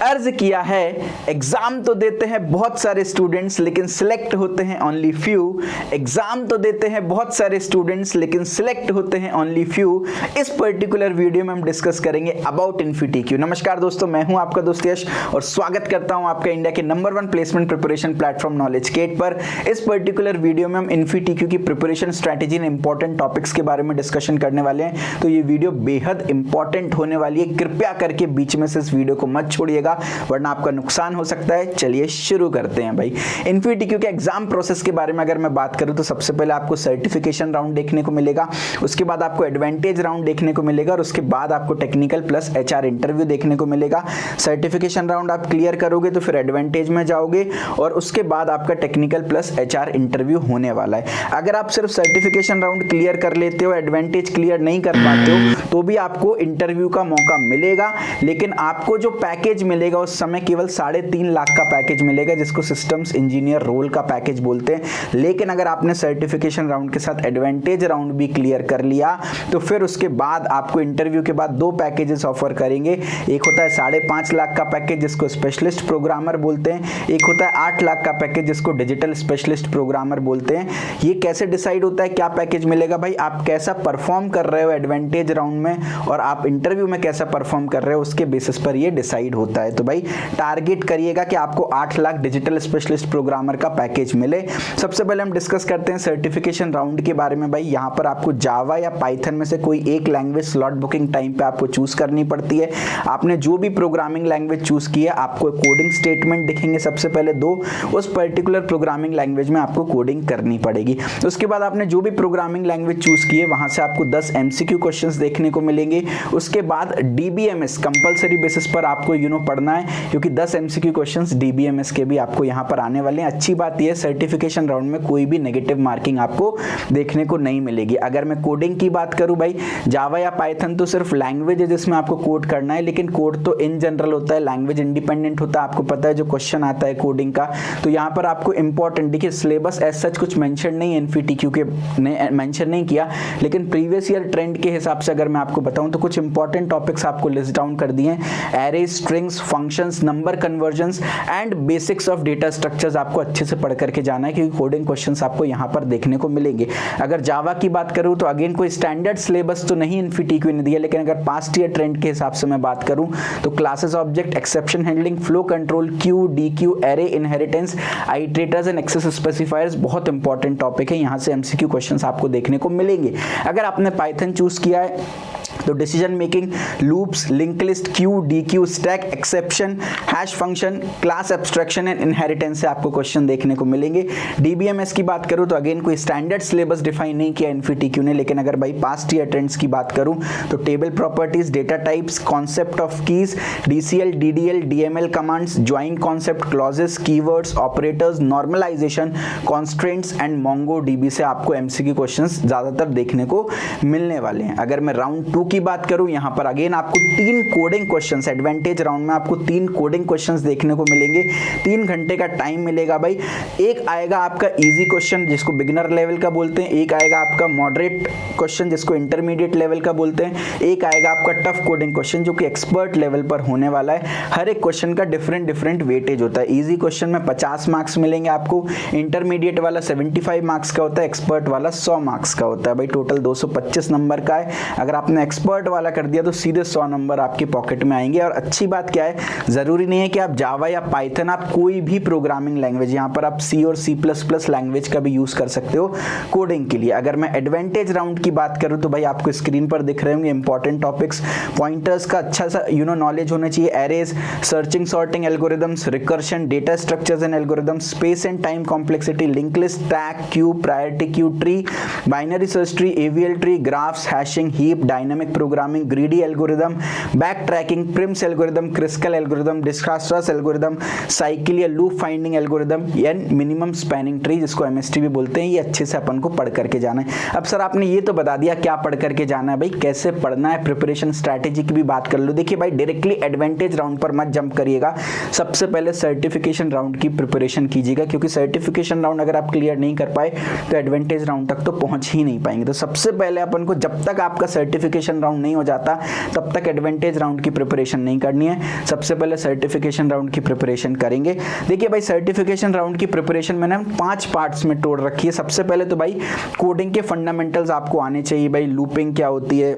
अर्ज किया है। एग्जाम तो देते हैं बहुत सारे स्टूडेंट्स लेकिन सिलेक्ट होते हैं ओनली फ्यू। एग्जाम तो देते हैं बहुत सारे स्टूडेंट्स लेकिन सिलेक्ट होते हैं ओनली फ्यू। इस पर्टिकुलर वीडियो में हम डिस्कस करेंगे अबाउट इन्फीटीक्यू। नमस्कार दोस्तों, मैं हूं आपका दोस्त यश और स्वागत करता हूं आपका इंडिया के नंबर 1 प्लेसमेंट प्रिपरेशन प्लेटफॉर्म नॉलेजगेट पर। इस पर्टिकुलर वीडियो में हम इन्फीटीक्यू की preparation strategy and important topics के बारे में डिस्कशन करने वाले हैं। तो ये वीडियो बेहद इंपॉर्टेंट होने वाली है, कृपया करके बीच में से इस वीडियो को मत छोड़िएगा वरना आपका नुकसान हो सकता है। चलिए शुरू करते हैं भाई। इन्फीटीक्यू के एग्जाम प्रोसेस के बारे में अगर मैं बात करूं तो सबसे पहले आपको सर्टिफिकेशन राउंड देखने को मिलेगा, उसके बाद आपको एडवांटेज राउंड देखने को मिलेगा और उसके बाद आपको टेक्निकल प्लस एचआर इंटरव्यू देखने को मिलेगा। सर्टिफिकेशन राउंड आप क्लियर करोगे तो फिर एडवांटेज में जाओगे और उसके बाद आपका टेक्निकल प्लस एचआर इंटरव्यू होने वाला है। अगर आप सिर्फ सर्टिफिकेशन राउंड क्लियर कर लेते हो, एडवांटेज क्लियर नहीं कर पाते हो तो भी आपको इंटरव्यू का मौका मिलेगा, लेकिन आपको जो पैकेज मिलेगा उस समय केवल 3.5 लाख का पैकेज मिलेगा जिसको सिस्टम्स इंजीनियर रोल का पैकेज बोलते हैं। लेकिन अगर आपने सर्टिफिकेशन राउंड के साथ एडवांटेज राउंड भी क्लियर कर लिया तो फिर उसके बाद आपको इंटरव्यू के बाद 2 पैकेजेस ऑफर करेंगे। एक होता है 5.5 लाख का पैकेज जिसको स्पेशलिस्ट प्रोग्रामर बोलते हैं, एक होता है 8 लाख का पैकेज जिसको डिजिटल स्पेशलिस्ट प्रोग्रामर बोलते हैं। ये कैसे डिसाइड होता है क्या पैकेज मिलेगा भाई? आप कैसा परफॉर्म कर रहे हो एडवांटेज राउंड में और आप इंटरव्यू में कैसा परफॉर्म कर रहे हो उसके बेसिस पर ये डिसाइड होता है। तो भाई टारगेट करिएगा कि आपको 8 लाख डिजिटल स्पेशलिस्ट प्रोग्रामर का पैकेज मिले। सबसे पहले हम डिस्कस करते हैं सर्टिफिकेशन राउंड के बारे में। भाई यहाँ पर आपको जावा या पाइथन में से कोई एक लैंग्वेज स्लॉट बुकिंग टाइम पे आपको चूज करनी पड़ती है। आपने जो भी प्रोग्रामिंग लैंग्वेज चूज की है आपको कोडिंग स्टेटमेंट दिखेंगे सबसे पहले 2, उस पर्टिकुलर प्रोग्रामिंग लैंग्वेज में आपको कोडिंग करनी पड़ेगी। उसके बाद आपने जो भी प्रोग्रामिंग लैंग्वेज चूज की है वहां से आपको 10 MCQ क्वेश्चंस देखने को मिलेंगे। उसके बाद DBMS कंपलसरी बेसिस पर आपको पढ़ना है क्योंकि 10 MCQ क्वेश्चंस DBMS के भी आपको यहां पर आने वाले हैं। अच्छी बात यह सर्टिफिकेशन राउंड में कोई भी नेगेटिव मार्किंग आपको देखने को नहीं मिलेगी। अगर मैं कोडिंग की बात करूं भाई, जावा या पाइथन तो सिर्फ लैंग्वेज है जिसमें आपको कोड करना है, लेकिन कोड तो इन जनरल होता है, लैंग्वेज इंडिपेंडेंट होता है। आपको पता है जो क्वेश्चन आता है कोडिंग का, तो यहाँ पर आपको इंपॉर्टेंट देखिए सिलेबस एज सच कुछ मेंशन नहीं है, इन्फीटीक्यू के ने मेंशन नहीं किया, लेकिन प्रीवियस ईयर ट्रेंड के हिसाब से अगर मैं आपको बताऊं तो कुछ इंपॉर्टेंट टॉपिक्स आपको लिस्ट डाउन कर दिए हैं। Array, strings, functions, number convergence and basics of data structures आपको अच्छे से पढ़ करके जाना है क्योंकि कोडिंग क्वेश्चंस आपको यहाँ पर देखने को मिलेंगे। अगर जावा की बात करूँ तो अगेन कोई स्टैंडर्ड सिलेबस तो नहीं इन्फीटीक्यू ने दिया, लेकिन अगर पास्ट ईयर ट्रेंड के हिसाब से मैं बात करूँ तो classes object, exception handling, flow control, queue, dequeue, array, inheritance, iterators and access specifiers बहुत इंपॉर्टेंट टॉपिक है। यहाँ से MCQ क्वेश्चंस आपको देखने को मिलेंगे। अगर आपने पाइथन चूज किया है तो decision making, loops, link list, queue, dequeue, stack, exception, hash function, class abstraction and inheritance से आपको क्वेश्चन देखने को मिलेंगे। DBMS की बात करूं तो अगेन कोई स्टैंडर्ड सिलेबस डिफाइन नहीं किया इन्फीटीक्यू ने, लेकिन अगर भाई पास्ट ईयर ट्रेंड्स की बात करूं तो table properties, data types, concept of keys, DCL, DDL, DML commands, join concept, clauses, keywords, operators, normalization, constraints and MongoDB से आपको MCQ क्वेश्चंस ज्यादातर देखने को मिलने वाले हैं। अगर मैं राउंड 2 की बात करूं यहां पर अगेन आपको 3 कोडिंग क्वेश्चंस, एडवांटेज राउंड में आपको 3 कोडिंग क्वेश्चंस देखने को मिलेंगे। 3 घंटे का टाइम मिलेगा भाई। एक आएगा आपका इजी क्वेश्चन जिसको बिगिनर लेवल का बोलते हैं, एक आएगा आपका मॉडरेट क्वेश्चन जिसको इंटरमीडिएट लेवल का बोलते हैं, एक आएगा आपका टफ कोडिंग क्वेश्चन जो कि एक्सपर्ट लेवल पर होने वाला है। हर एक क्वेश्चन का डिफरेंट वेटेज होता है। इजी क्वेश्चन में 50 मार्क्स मिलेंगे आपको, इंटरमीडिएट वाला 75 मार्क्स का होता है, एक्सपर्ट वाला 100 मार्क्स का होता है। भाई टोटल 225 नंबर का है। अगर आपने एक्सपर्ट वाला कर दिया तो सीधे 100 नंबर आपके पॉकेट में आएंगे। और अच्छी बात क्या है, जरूरी नहीं है कि आप जावा या पाइथन, आप कोई भी प्रोग्रामिंग लैंग्वेज, यहाँ पर आप C और C++ लैंग्वेज का भी यूज कर सकते हो कोडिंग के लिए। अगर मैं एडवांटेज राउंड की बात करूं तो भाई आपको स्क्रीन पर दिख रहे होंगे इंपॉर्टेंट टॉपिक्स, पॉइंटर्स का अच्छा सा नॉलेज होना चाहिए, arrays, searching sorting algorithms, recursion, data structures and algorithms, space and time complexity, link list, stack, queue, priority queue, tree, binary search tree, AVL tree, graphs, hashing, heap, dynamic programming, greedy algorithm, back tracking, Prim's algorithm, Kruskal's algorithm, Dijkstra's algorithm, cycle या loop finding algorithm and minimum spanning tree जिसको MST भी बोलते हैं। ये अच्छे से अपन को पढ़ करके जाना है। अब सर आपने ये तो बता दिया क्या पढ़ करके जाना है, भाई कैसे पढ़ना है, प्रिपरेशन स्ट्रैटेजी की भी बात कर लो। देखिए भाई डायरेक्टली एडवांटेज राउंड पर मत जंप करिएगा, सबसे पहले सर्टिफिकेशन राउंड की प्रिपरेशन कीजिएगा क्योंकि सर्टिफिकेशन राउंड अगर आप क्लियर नहीं कर पाए तो एडवांटेज राउंड तक तो पहुंच ही नहीं पाएंगे। तो सबसे पहले अपन को जब तक आपका सर्टिफिकेशन सर्टिफिकेशन राउंड नहीं हो जाता तब तक एडवांटेज राउंड की प्रिपरेशन नहीं करनी है, सबसे पहले सर्टिफिकेशन राउंड की प्रिपरेशन करेंगे। देखिए भाई सर्टिफिकेशन राउंड की प्रिपरेशन मैंने 5 पार्ट्स में तोड़ रखी है। सबसे पहले तो भाई कोडिंग के फंडामेंटल्स आपको आने चाहिए, भाई लूपिंग क्या होती है,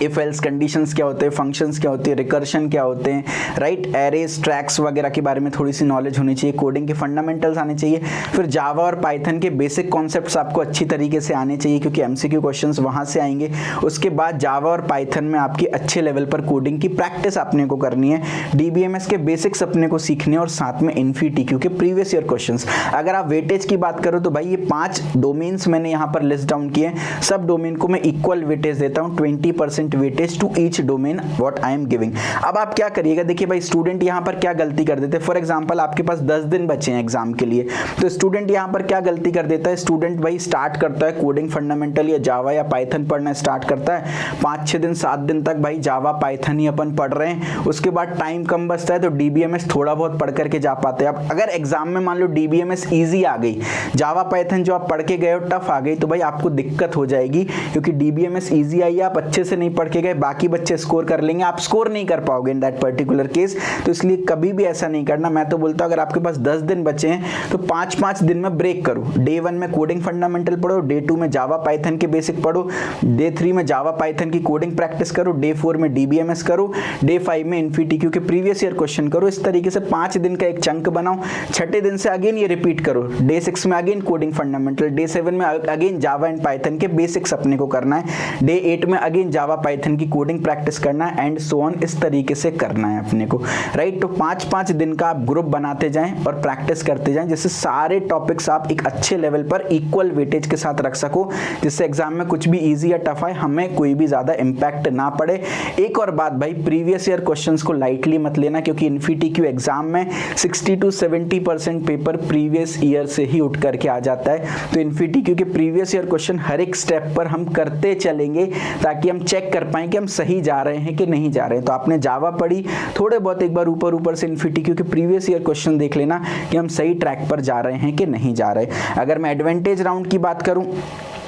इफ एल्स कंडीशंस क्या होते हैं, फंक्शंस क्या होते हैं, रिकर्शन क्या होते हैं, राइट, एरेज, ट्रैक्स वगैरह के बारे में थोड़ी सी नॉलेज होनी चाहिए, कोडिंग के फंडामेंटल्स आने चाहिए। फिर जावा और पाइथन के बेसिक कॉन्सेप्ट्स आपको अच्छी तरीके से आने चाहिए क्योंकि एमसीक्यू क्वेश्चंस वहां से आएंगे। उसके बाद जावा और पाइथन में आपकी अच्छे लेवल पर कोडिंग की प्रैक्टिस अपने को करनी है, डीबीएमएस के बेसिक्स अपने को सीखने और साथ में इन्फीटीक्यू के प्रीवियस ईयर क्वेश्चंस। अगर आप वेटेज की बात करो तो भाई ये 5 डोमेन्स मैंने यहाँ पर लिस्ट डाउन किए हैं, सब डोमेन को मैं इक्वल वेटेज देता हूँ, 20% weightage to each domain what I am giving. अब आप क्या करिएगा, देखिए भाई स्टूडेंट यहाँ पर क्या गलती कर देते हैं, फॉर एग्जांपल आपके पास 10 दिन बचे हैं एग्जाम के लिए, तो स्टूडेंट यहाँ पर क्या गलती कर देता है, स्टूडेंट भाई स्टार्ट करता है कोडिंग फंडामेंटल या जावा या पाइथन पढ़ना स्टार्ट करता है, 5-6 दिन 7 दिन तक भाई जावा पाइथन ही अपन पढ़ रहे हैं, उसके बाद टाइम कम बचता है तो डीबीएमएस थोड़ा बहुत पढ़ करके जा पाते हैं। अब अगर एग्जाम में मान लो डीबीएमएस ईजी आ गई, जावा पाइथन जो आप पढ़ के गए हो टफ आ गई, तो भाई आपको दिक्कत हो जाएगी क्योंकि डीबीएमएस ईजी आई, आप अच्छे से नहीं पढ़ के गए, बाकी बच्चे स्कोर कर लेंगे, आप स्कोर नहीं कर पाओगे इन दैट पर्टिकुलर केस। तो इसलिए कभी भी ऐसा नहीं करना। मैं तो बोलता हूं अगर आपके पास 10 दिन बचे हैं तो 5-5 दिन में ब्रेक करो, डे 1 में कोडिंग फंडामेंटल पढ़ो, डे 2 में जावा पाइथन के बेसिक पढ़ो, डे 3 में जावा पाइथन की कोडिंग प्रैक्टिस करो, डे 4 में डीबीएमएस करो, डे 5 में इन्फीटीक्यू के प्रीवियस ईयर क्वेश्चन करो। इस तरीके से 5 दिन का एक चंक बनाओ, छठे दिन से अगेन ये रिपीट करो, डे 6 में अगेन कोडिंग फंडामेंटल, डे 7 में अगेन जावा एंड पाइथन के बेसिक्स अपने को करना है, डे 8 में अगेन जावा पाइथन की कोडिंग प्रैक्टिस करना है एंड सो ऑन, इस तरीके से करना है अपने को, राइट। तो 5-5 दिन का आप ग्रुप बनाते जाएं और प्रैक्टिस करते जाएं जिससे सारे टॉपिक्स आप एक अच्छे लेवल पर इक्वल वेटेज के साथ रख सको, जिससे एग्जाम में कुछ भी इजी या टफ आए हमें कोई भी ज्यादा इंपैक्ट ना पड़े। एक और बात भाई, प्रीवियस ईयर क्वेश्चंस को लाइटली मत लेना क्योंकि इन्फीटीक्यू एग्जाम में 60 to 70% पेपर प्रीवियस ईयर से ही उठ करके आ जाता है। तो इन्फीटीक्यू के प्रीवियस ईयर क्वेश्चन हर एक स्टेप पर हम करते चलेंगे ताकि हम चेक कर पाएं कि हम सही जा रहे हैं कि नहीं जा रहे हैं। तो आपने जावा पढ़ी, थोड़े बहुत एक बार ऊपर से इन्फीटीक्यू के प्रीवियस ईयर क्वेश्चन देख लेना कि हम सही ट्रैक पर जा रहे हैं कि नहीं जा रहे। अगर मैं एडवांटेज राउंड की बात करूं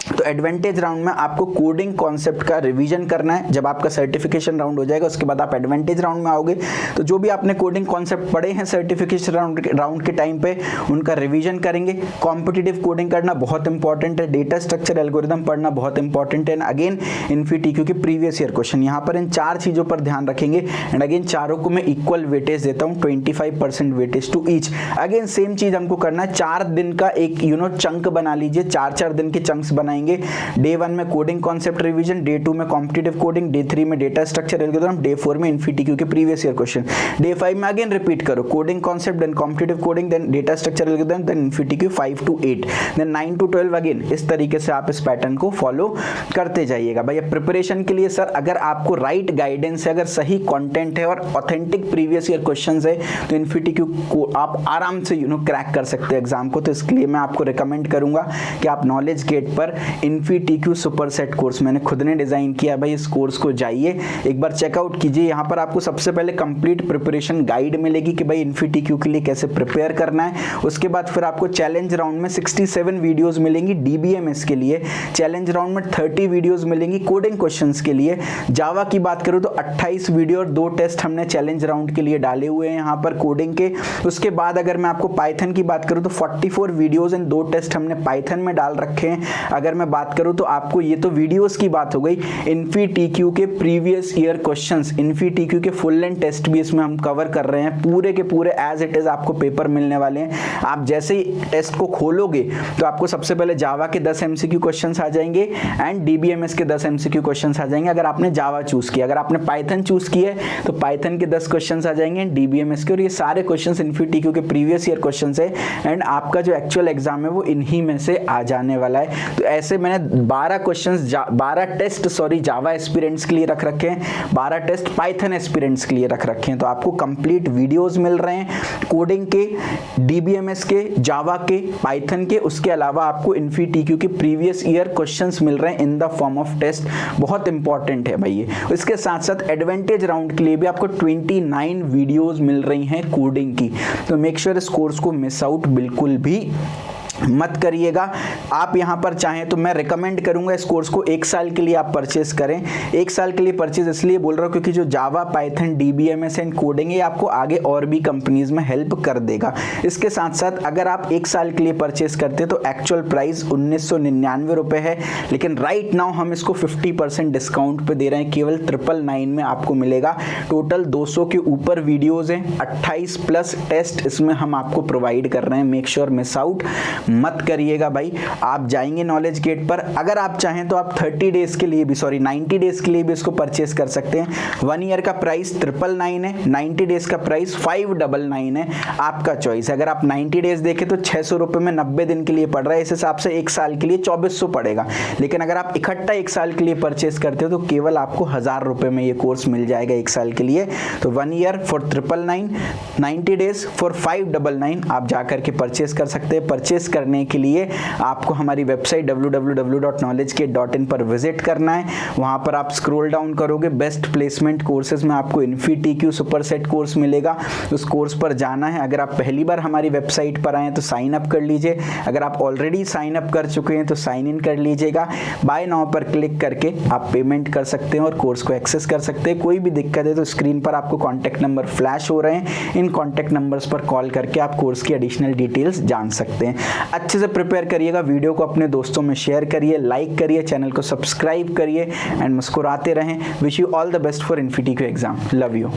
तो एडवांटेज राउंड में आपको कोडिंग कॉन्सेप्ट का रिवीजन करना है। जब आपका सर्टिफिकेशन राउंड हो जाएगा उसके बाद आप एडवांटेज राउंड में आओगे तो जो भी आपने कोडिंग कॉन्सेप्ट पढ़े हैं सर्टिफिकेशन राउंड के टाइम पे उनका रिवीजन करेंगे। कॉम्पिटिटिव कोडिंग करना बहुत इंपॉर्टेंट है, डेटा स्ट्रक्चर एल्गोरिदम पढ़ना बहुत इंपॉर्टेंट है, अगेन इन्फीटीक्यू के प्रीवियस ईयर क्वेश्चन। यहाँ पर इन 4 चीजों पर ध्यान रखेंगे एंड अगेन चारों को मैं इक्वल वेटेज देता हूँ, 25% weightage to each. Again same चीज हमको करना है, 4 दिन का एक चंक बना लीजिए, 4-4 दिन के चंक्स बनाएंगे। डे 1 में कोडिंग कॉन्सेप्ट रिवीजन, डे 2 में कॉम्पिटिटिव कोडिंग, डे 3 में डेटा स्ट्रक्चर एल्गोरिथम, डे 4 में इन्फीटीक्यू के प्रीवियस ईयर क्वेश्चन, डे 5 में अगेन रिपीट करो coding concept, then competitive coding, then data structure algorithm, then InfyTQ 5 to 8, then 9 to 12 again. इस तरीके से आप इस पैटर्न को फॉलो करते जाइएगा। भाई प्रिपरेशन के लिए सर अगर आपको राइट गाइडेंस है, अगर सही कंटेंट है और ऑथेंटिक प्रीवियस ईयर क्वेश्चंस है तो इन्फीटीक्यू को आप आराम से क्रैक कर सकते हैं एग्जाम को। तो इसके लिए मैं आपको रिकमेंड करूंगा कि आप नॉलेज गेट पर इन्फीटीक्यू सुपर सेट कोर्स मैंने खुद ने डिजाइन किया, भाई इस कोर्स को जाइए एक बार चेकआउट कीजिए। यहाँ पर आपको सबसे पहले कंप्लीट प्रिपरेशन गाइड मिलेगी कि भाई इन्फीटीक्यू के लिए कैसे प्रिपेयर करना है। उसके बाद फिर आपको चैलेंज राउंड में 67 वीडियोस मिलेंगी डीबीएमएस के लिए, चैलेंज राउंड में 30 वीडियोस मिलेंगी कोडिंग क्वेश्चंस के लिए। जावा की बात करूं तो 28 वीडियो और 2 टेस्ट हमने चैलेंज राउंड के लिए डाले हुए हैं यहाँ पर कोडिंग के। उसके बाद अगर मैं आपको पाइथन की बात करूं तो 44 वीडियोस एंड 2 टेस्ट हमने पाइथन में डाल रखे हैं। अगर मैं बात करूं तो आपको ये तो वीडियोस की बात हो गई, इन्फीटीक्यू के प्रीवियस ईयर क्वेश्चंस, इन्फीटीक्यू के फुल लेंथ टेस्ट भी इसमें हम कवर कर रहे हैं, पूरे के पूरे एज इट इज आपको पेपर मिलने वाले हैं। आप जैसे ही टेस्ट को खोलोगे तो आपको सबसे पहले जावा के 10 एमसीक्यू क्वेश्चंस आ जाएंगे एंड डीबीएमएस के 10 एमसीक्यू क्वेश्चंस आ जाएंगे अगर आपने जावा चूज किया। अगर आपने पाइथन चूज किया है तो पाइथन के 10 क्वेश्चंस आ जाएंगे एंड डीबीएमएस के, और ये सारे क्वेश्चंस इन्फीटीक्यू के प्रीवियस ईयर क्वेश्चंस है एंड आपका जो एक्चुअल एग्जाम है वो इन्हीं में से आ जाने वाला है। तो ऐसे मैंने 12 टेस्ट जावा एस्पिरेंट्स के लिए रख रखे हैं, 12 टेस्ट पाइथन एस्पिरेंट्स के लिए रख रखे हैं। तो आपको कंप्लीट वीडियोस मिल रहे हैं कोडिंग के, डीबीएमएस के, जावा के, पाइथन के, उसके अलावा आपको इन्फीटीक्यू के प्रीवियस ईयर क्वेश्चंस मिल रहे हैं in the form of test. बहुत इंपॉर्टेंट है भाई ये। इसके साथ साथ एडवांटेज राउंड के लिए भी आपको 29 वीडियोस मिल रही हैं कोडिंग की। तो मेक श्योर इस कोर्स को मिस आउट बिल्कुल भी मत करिएगा। आप यहाँ पर चाहें तो मैं रिकमेंड करूंगा इस कोर्स को 1 साल के लिए आप परचेस करें। 1 साल के लिए परचेज इसलिए बोल रहा हूँ क्योंकि जो जावा, पाइथन, DBMS एंड कोडिंग है आपको आगे और भी कंपनीज में हेल्प कर देगा। इसके साथ साथ अगर आप 1 साल के लिए परचेस करते हैं तो एक्चुअल प्राइस 1999 रुपये है, लेकिन राइट नाउ हम इसको 50% डिस्काउंट पे दे रहे हैं। केवल 999 में आपको मिलेगा। टोटल 200 के ऊपर वीडियोज़ हैं, 28 प्लस टेस्ट इसमें हम आपको प्रोवाइड कर रहे हैं। मेक श्योर मिस आउट मत करिएगा भाई। आप जाएंगे नॉलेज गेट पर, अगर आप चाहें तो आप 90 डेज के लिए भी इसको परचेस कर सकते हैं। 1 ईयर का प्राइस 999 है, 90 डेज का प्राइस 599 है, आपका चॉइस। अगर आप 90 डेज देखें तो 600 रुपये में 90 दिन के लिए पड़ रहा है। इस हिसाब से 1 साल के लिए 2400 पड़ेगा। लेकिन अगर आप इकट्ठा 1 साल के लिए परचेस करते हो तो केवल आपको 1000 रुपये में ये कोर्स मिल जाएगा 1 साल के लिए। तो 1 ईयर फॉर 999, 90 डेज फॉर 599 आप जाकर के परचेस कर सकते हैं। परचेस करने के लिए आपको हमारी वेबसाइट www.knowledgegate.in पर विजिट करना है। वहां पर आप स्क्रॉल डाउन करोगे, बेस्ट प्लेसमेंट कोर्सेज में आपको InfyTQ सुपरसेट कोर्स मिलेगा, उस कोर्स पर जाना है। अगर आप पहली बार हमारी वेबसाइट पर आए तो साइन अप कर लीजिए। अगर आप ऑलरेडी साइन अप कर चुके हैं तो साइन इन कर लीजिएगा। बाय नाउ पर क्लिक करके आप पेमेंट कर सकते हैं और कोर्स को एक्सेस कर सकते हैं। कोई भी दिक्कत है तो स्क्रीन पर आपको कॉन्टैक्ट नंबर फ्लैश हो रहे हैं, इन कॉन्टैक्ट नंबर्स पर कॉल करके आप कोर्स की एडिशनल डिटेल्स जान सकते हैं। अच्छे से प्रिपेयर करिएगा, वीडियो को अपने दोस्तों में शेयर करिए, लाइक करिए, चैनल को सब्सक्राइब करिए एंड मुस्कुराते रहें। Wish you all the best for InfyTQ exam. Love you.